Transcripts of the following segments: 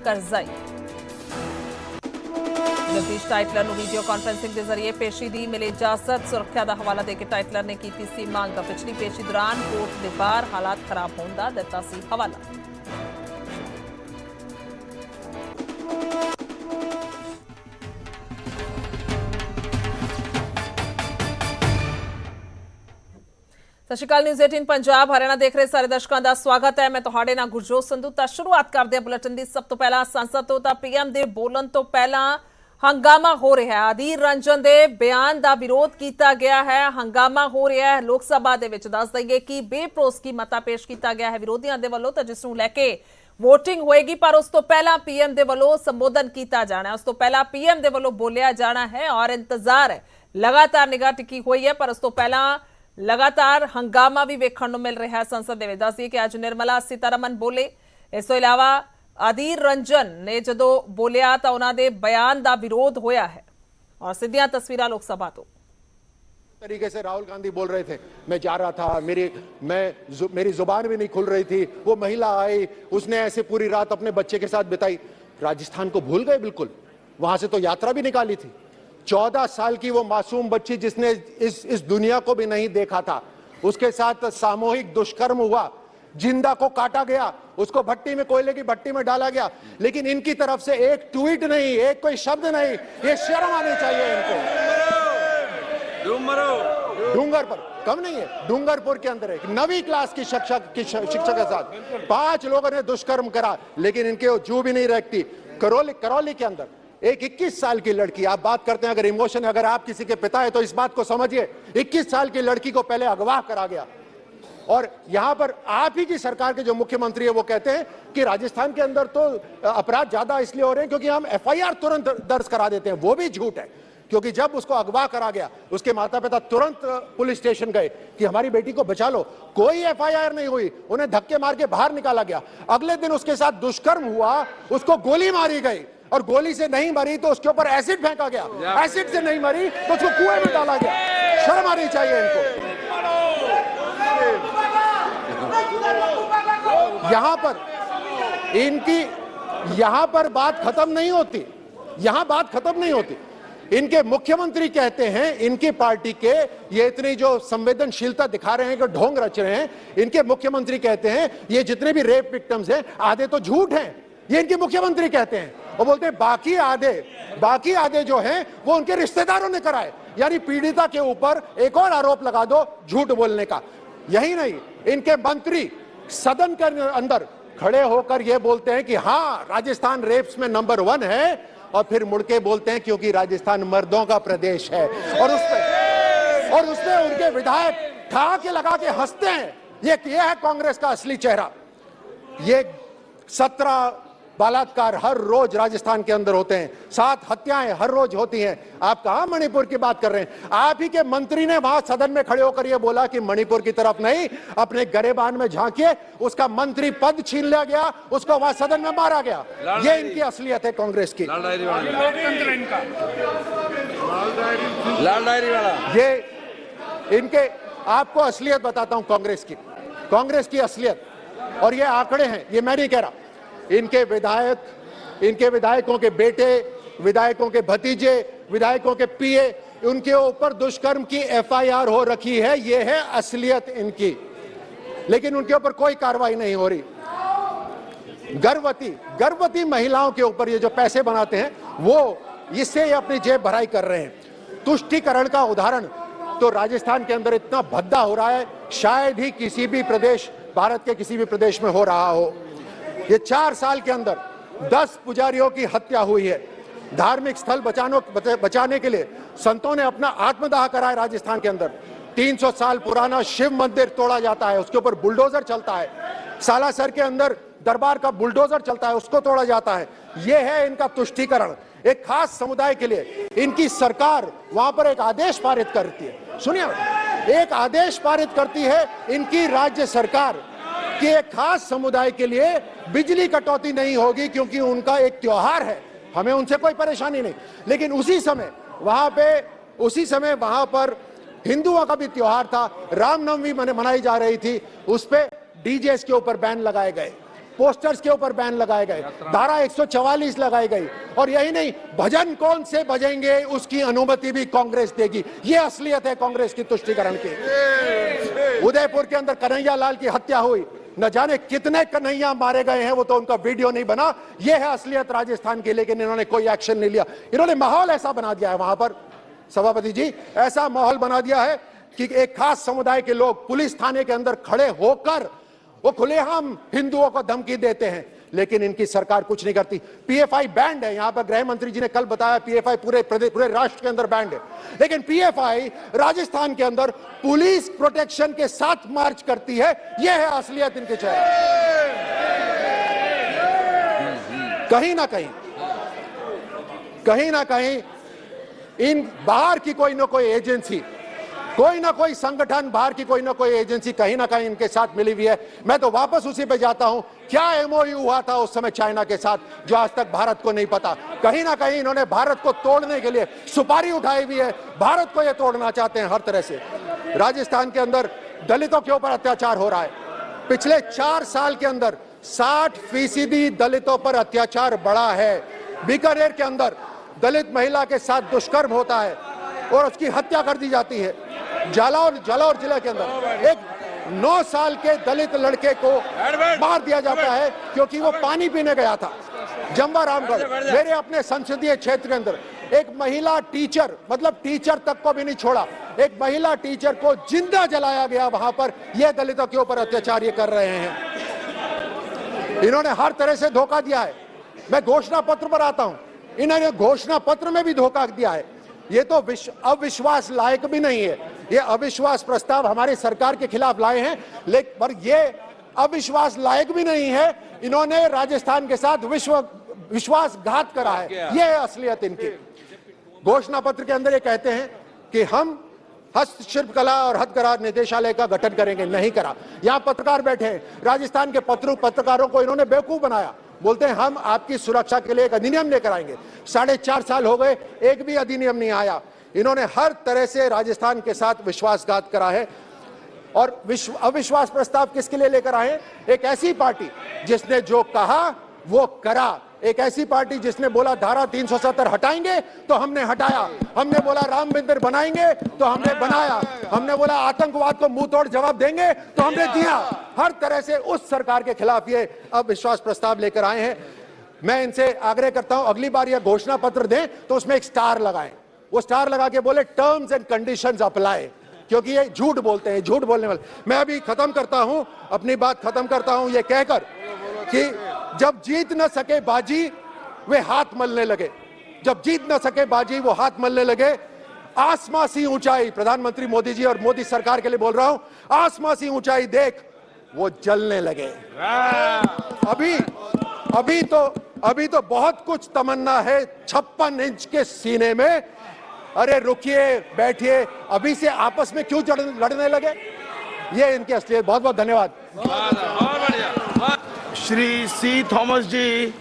ਕਰਜ਼ਈ ਜਗਦੀਸ਼ ਟਾਈਟਲਰ ਨੂੰ video conferencing ਦੇ ਜ਼ਰੀਏ ਪੇਸ਼ੀ ਦੀ ਮਿਲੀ ਇਜਾਜ਼ਤ। ਸੁਰੱਖਿਆ ਦਾ ਹਵਾਲਾ ਦੇ ਕੇ ਟਾਈਟਲਰ ਨੇ ਕੀਤੀ ਸੀ ਮੰਗ। ਪਿਛਲੀ ਪੇਸ਼ੀ ਦੌਰਾਨ ਕੋਰਟ ਦੇ ਬਾਹਰ ਹਾਲਾਤ ਖਰਾਬ ਹੋਣ ਦਾ ਦਿੱਤਾ ਸੀ ਹਵਾਲਾ। ਸਤਿ ਸ਼੍ਰੀ ਅਕਾਲ। ਨਿਊਜ਼ 18 ਪੰਜਾਬ ਹਰਿਆਣਾ ਦੇਖ ਰਹੇ ਸਾਰੇ ਦਰਸ਼ਕਾਂ ਦਾ ਸਵਾਗਤ ਹੈ। ਮੈਂ ਤੁਹਾਡੇ ਨਾਲ ਗੁਰਜੋਤ ਸੰਧੂ। ਤਾਂ ਸ਼ੁਰੂਆਤ ਕਰਦੇ ਹਾਂ ਬੁਲੇਟਿਨ ਦੀ। ਸਭ ਤੋਂ ਪਹਿਲਾਂ ਸੰਸਦ ਤੋਂ ਤਾਂ ਪੀਐਮ ਦੇ ਬੋਲਣ ਤੋਂ ਪਹਿਲਾਂ ਹੰਗਾਮਾ ਹੋ ਰਿਹਾ ਹੈ। ਅਧੀਰ ਰੰਜਨ ਦੇ ਬਿਆਨ ਦਾ ਵਿਰੋਧ ਕੀਤਾ ਗਿਆ ਹੈ। ਹੰਗਾਮਾ ਹੋ ਰਿਹਾ ਹੈ ਲੋਕ ਸਭਾ ਦੇ ਵਿੱਚ। ਦੱਸ ਦਈਏ ਕਿ ਬੇਭਰੋਸਗੀ ਮਤਾ ਪੇਸ਼ ਕੀਤਾ ਗਿਆ ਹੈ ਵਿਰੋਧੀਆਂ ਦੇ ਵੱਲੋਂ, ਤਾਂ ਜਿਸ ਨੂੰ ਲੈ ਕੇ ਵੋਟਿੰਗ ਹੋਏਗੀ। ਪਰ ਉਸ ਤੋਂ ਪਹਿਲਾਂ ਪੀਐਮ ਦੇ ਵੱਲੋਂ ਸੰਬੋਧਨ ਕੀਤਾ ਜਾਣਾ ਹੈ, ਉਸ ਤੋਂ ਪਹਿਲਾਂ ਪੀਐਮ ਦੇ ਵੱਲੋਂ ਬੋਲਿਆ ਜਾਣਾ ਹੈ ਔਰ ਇੰਤਜ਼ਾਰ ਹੈ। ਲਗਾਤਾਰ ਨਿਗਾਹ ਟਿਕੀ ਹੋਈ ਹੈ, ਪਰ ਉਸ ਤੋਂ ਪਹਿਲਾਂ लगातार हंगामा भी वेखण नूं मिल रहा है संसद दे विच। दस दिए कि अज निर्मला सीतारमन बोले। इस तों इलावा अधीर रंजन ने जदों बोलिया तां उन्हां दे बयान दा विरोध होया है और सीधियां तस्वीरां लोक सभा तो तरीके से राहुल गांधी बोल रहे थे। मैं जा रहा था, मेरी जुबान भी नहीं खुल रही थी। वो महिला आई, उसने ऐसे पूरी रात अपने बच्चे के साथ बिताई। राजस्थान को भूल गए बिल्कुल। वहां से तो यात्रा भी निकाली थी। 14 साल की वो मासूम बच्ची जिसने इस दुनिया को भी नहीं देखा था, उसके साथ सामूहिक दुष्कर्म हुआ। जिंदा को काटा गया, उसको भट्टी में, कोयले की भट्टी में डाला गया। लेकिन इनकी तरफ से एक ट्वीट नहीं, एक कोई शब्द नहीं। ये शर्म आनी चाहिए इनको। डूंगर पर कम नहीं है, डूंगरपुर के अंदर एक 9वीं क्लास की शिक्षक के साथ 5 लोगों ने दुष्कर्म करा, लेकिन इनके जू भी नहीं रहती। करौली के अंदर एक 21 साल की लड़की, आप बात करते हैं अगर इमोशन, अगर आप किसी के पिता है तो इस बात को समझिए। 21 साल की लड़की को पहले अगवा करा गया। और यहां पर आप ही की सरकार के जो मुख्यमंत्री है वो कहते हैं कि राजस्थान के अंदर तो अपराध ज्यादा इसलिए हो रहे हैं क्योंकि हम एफआईआर तुरंत दर्ज करा देते हैं। वो भी झूठ है, क्योंकि जब उसको अगवा करा गया उसके माता पिता तुरंत पुलिस स्टेशन गए कि हमारी बेटी को बचा लो। कोई एफआईआर नहीं हुई, उन्हें धक्के मार के बाहर निकाला गया। अगले दिन उसके साथ दुष्कर्म हुआ, उसको गोली मारी गई और गोली से नहीं मरी तो उसके ऊपर एसिड फेंका गया। एसिड से नहीं मरी तो उसको कुएं में डाला गया। शर्म आनी चाहिए इनको। यहां पर बात खत्म नहीं होती, यहां बात खत्म नहीं होती। इनके मुख्यमंत्री कहते हैं, इनकी पार्टी के ये इतनी जो संवेदनशीलता दिखा रहे हैं कि ढोंग रच रहे हैं, इनके मुख्यमंत्री कहते हैं ये जितने भी रेप विक्टिम्स हैं आधे तो झूठ हैं। ये इनके मुख्यमंत्री कहते हैं। वो बोलते हैं बाकी आधे जो हैं वो उनके रिश्तेदारों ने कराए। यानी पीड़िता के ऊपर एक और आरोप लगा दो झूठ बोलने का। यही नहीं, इनके मंत्री सदन के अंदर खड़े होकर ये बोलते हैं कि हाँ राजस्थान रेप्स में नंबर 1 है, और फिर मुड़ के बोलते हैं क्योंकि राजस्थान मर्दों का प्रदेश है। और उसमें उनके विधायक ठहाके लगा के हंसते हैं। ये है कांग्रेस का असली चेहरा। ये 17 बलात्कार हर रोज राजस्थान के अंदर होते हैं, 7 हत्याएं हर रोज होती हैं। आप कहां मणिपुर की बात कर रहे हैं? आप ही के मंत्री ने वहां सदन में खड़े होकर यह बोला कि मणिपुर की तरफ नहीं, अपने गरेबान में झांकिए। उसका मंत्री पद छीन लिया गया, उसको वहां सदन में मारा गया। ये इनकी असलियत है कांग्रेस की। ये इनके, आपको असलियत बताता हूं कांग्रेस की असलियत। और ये आंकड़े हैं, ये मैं नहीं कह रहा। इनके विधायकों के बेटे, विधायकों के भतीजे, विधायकों के पीए, उनके ऊपर दुष्कर्म की एफआईआर हो रखी है। ये है असलियत इनकी, लेकिन उनके ऊपर कोई कार्रवाई नहीं हो रही। गर्भवती महिलाओं के ऊपर ये जो पैसे बनाते हैं वो, इससे ये अपनी जेब भराई कर रहे हैं। तुष्टीकरण का उदाहरण तो राजस्थान के अंदर इतना भद्दा हो रहा है, शायद ही किसी भी प्रदेश, भारत के किसी भी प्रदेश में हो रहा हो। ये 4 साल के अंदर 10 पुजारियों की हत्या हुई है। धार्मिक स्थल बचाने के लिए संतों ने अपना आत्मदाह कराया राजस्थान के अंदर। 300 साल पुराना शिव मंदिर तोड़ा जाता है, उसके ऊपर बुलडोजर चलता है। सालासर के अंदर दरबार का बुलडोजर चलता है, उसको तोड़ा जाता है। यह है इनका तुष्टीकरण। एक खास समुदाय के लिए इनकी सरकार वहां पर एक आदेश पारित करती है। सुनिए, एक आदेश पारित करती है इनकी राज्य सरकार कि एक खास समुदाय के लिए बिजली कटौती नहीं होगी क्योंकि उनका एक त्योहार है, हमें उनसे कोई परेशानी नहीं। लेकिन उसी समय वहां पर हिंदुओं का भी त्योहार था, रामनवमी मनाई जा रही थी, उस पे डीजेस के ऊपर बैन लगाए गए। पोस्टर्स के ऊपर बैन लगाए गए, धारा 144 लगाई गई, और यही नहीं, भजन कौन से बजेंगे उसकी अनुमति भी कांग्रेस देगी। ये असलियत है कांग्रेस की तुष्टीकरण की। उदयपुर के अंदर कन्हैया लाल की हत्या हुई, न जाने कितने कन्हैया मारे गए हैं, वो तो उनका वीडियो नहीं बना। ये है असलियत राजस्थान की, लेकिन इन्होंने कोई एक्शन नहीं लिया। इन्होंने माहौल ऐसा बना दिया है वहां पर, सभापति जी, ऐसा माहौल बना दिया है कि एक खास समुदाय के लोग पुलिस थाने के अंदर खड़े होकर वो खुलेआम हिंदुओं को धमकी देते हैं, लेकिन इनकी सरकार कुछ नहीं करती। पीएफआई बैंड है, यहां पर गृह मंत्री जी ने कल बताया पीएफआई पूरे राष्ट्र के अंदर बैंड है, लेकिन पीएफआई राजस्थान के अंदर पुलिस प्रोटेक्शन के साथ मार्च करती है। यह है असलियत इनके चेहरे। कहीं ना कहीं इन बाहर की कोई ना कोई एजेंसी, कोई ना कोई संगठन, बाहर की कोई ना कोई एजेंसी कहीं ना कहीं इनके साथ मिली हुई है। मैं तो वापस उसी पे जाता हूं, क्या एमओयू हुआ था उस समय चाइना के साथ, जो आज तक भारत को नहीं पता। कहीं ना कहीं इन्होंने भारत को तोड़ने के लिए सुपारी उठाई हुई है, भारत को ये तोड़ना चाहते हैं हर तरह से। राजस्थान के अंदर दलितों के ऊपर अत्याचार हो रहा है। पिछले 4 साल के अंदर 60% दलितों पर अत्याचार बढ़ा है। बीकानेर के अंदर दलित महिला के साथ दुष्कर्म होता है और उसकी हत्या कर दी जाती है। जालौर जिले के अंदर एक 9 साल के दलित लड़के को मार दिया जाता है क्योंकि वो पानी पीने गया था। जम्बा रामगढ़, मेरे अपने संसदीय क्षेत्र के अंदर एक महिला टीचर, मतलब टीचर तक को भी नहीं छोड़ा, एक महिला टीचर को जिंदा जलाया गया वहां पर। ये दलितों के ऊपर अत्याचार ये कर रहे हैं। इन्होंने हर तरह से धोखा दिया है। मैं घोषणा पत्र पर आता हूं, इन्होंने घोषणा पत्र में भी धोखा दिया है। ये तो अविश्वास लायक भी नहीं है। ये अविश्वास प्रस्ताव हमारी सरकार के खिलाफ लाए हैं, लेकिन पर ये अविश्वास लायक भी नहीं है। इन्होंने राजस्थान के साथ विश्वासघात करा है। ये है असलियत इनकी। घोषणा पत्र के अंदर ये कहते हैं कि हम हस्तशिल्प कला और हथकरघा निदेशालय का गठन करेंगे, नहीं करा। यहाँ पत्रकार बैठे हैं, राजस्थान के पत्रकारों को इन्होंने बेवकूफ बनाया। बोलते हैं हम आपकी सुरक्षा के लिए एक अधिनियम लेकर आएंगे। 4.5 साल हो गए, एक भी अधिनियम नहीं आया। इन्होंने हर तरह से राजस्थान के साथ विश्वासघात करा है। और अविश्वास प्रस्ताव किसके लिए लेकर आए? एक ऐसी पार्टी जिसने जो कहा वो करा, एक ऐसी पार्टी जिसने बोला धारा 370 हटाएंगे तो हमने हटाया, हमने बोला राम मंदिर बनाएंगे तो हमने बनाया, हमने बोला आतंकवाद को मुंह तोड़ जवाब देंगे तो हमने दिया। हर तरह से उस सरकार के खिलाफ ये अविश्वास प्रस्ताव लेकर आए हैं। मैं इनसे आग्रह करता हूं, अगली बार यह घोषणा पत्र दें तो उसमें एक स्टार लगाएं। वो स्टार लगा के बोले टर्म्स एंड कंडीशंस अप्लाई, क्योंकि ये झूठ बोलते हैं, झूठ बोलने वाले। मैं अभी खत्म करता हूं, अपनी बात खत्म करता हूं ये कहकर कि जब जीत न सके बाजी वे हाथ मलने लगे, जब जीत न सके बाजी वो हाथ मलने लगे। आसमां सी ऊंचाई, प्रधानमंत्री मोदी जी और मोदी सरकार के लिए बोल रहा हूं, आसमां सी ऊंचाई देख वो जलने लगे। अभी तो बहुत कुछ तमन्ना है 56 इंच के सीने में। अरे रुकिए, बैठिए, अभी से आपस में क्यों लड़ने लगे? ये इनकी असलियत। बहुत बहुत धन्यवाद। श्री सी थॉमस जी,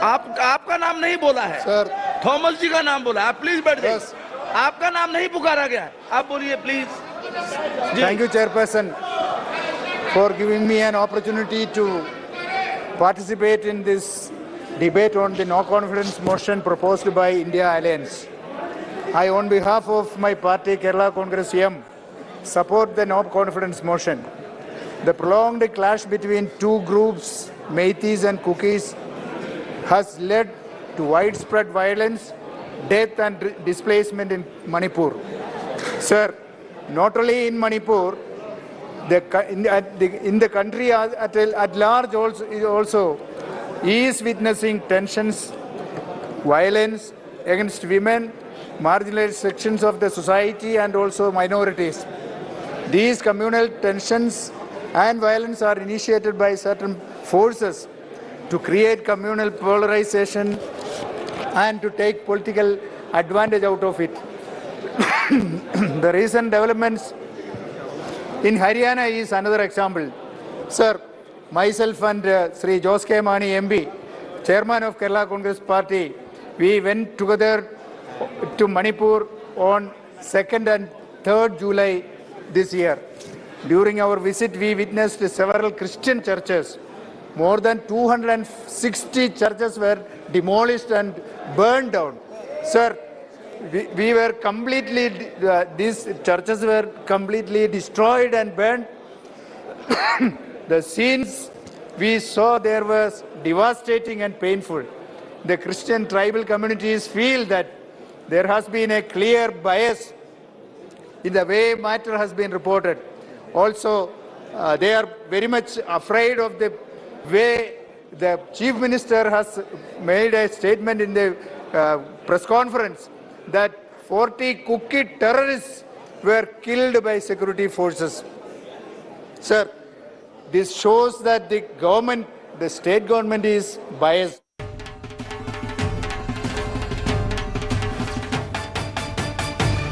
आपका नाम नहीं बोला है सर, थॉमस जी का नाम बोला। आप प्लीज बैठ जाइए। आपका नाम नहीं पुकारा गया है, आप बोलिए please. Thank you, Chairperson, for giving me an opportunity to participate in this debate on the no confidence motion proposed by India Alliance. I, on behalf of my party, Kerala Congress M, support the no confidence motion. The prolonged clash between two groups, Meiteis and Kukis, has led to widespread violence, death and displacement in Manipur. Sir, not only in Manipur, in the country at large also is witnessing tensions, violence against women, marginalized sections of the society and also minorities. These communal tensions and violence are initiated by certain forces to create communal polarization and to take political advantage out of it. The recent developments in Haryana is another example. Sir, myself and Sri Jose K. Mani MB, Chairman of Kerala Congress Party, we went together to Manipur on 2nd and 3rd July this year. During our visit, we witnessed several Christian churches. More than 260 churches were demolished and burned down. Sir, we were completely, these churches were completely destroyed and burned. The scenes we saw there was devastating and painful. The Christian tribal communities feel that there has been a clear bias in the way matter has been reported. Also, they are very much afraid of the way the Chief Minister has made a statement in the press conference that 40 cookie terrorists were killed by security forces. Sir, this shows that the government, the state government is biased.